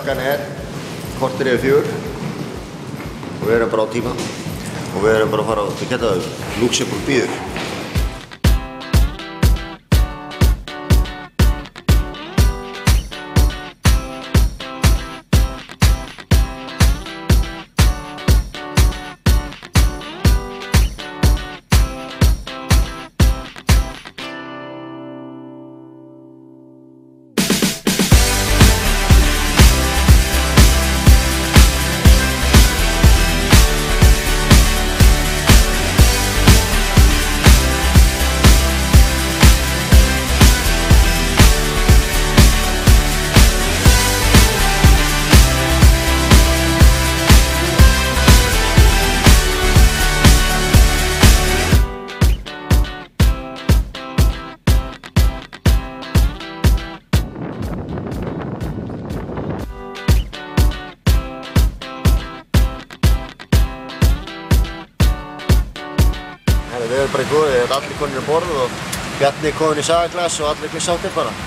klukkan korter yfir 4 og við erum bara á tíma og við erum bara að fara að geta Luxembourg bíður. Við erum bara í góði, allir konir borð og Bjarni kominn í sagaglas og allir sáttir bara.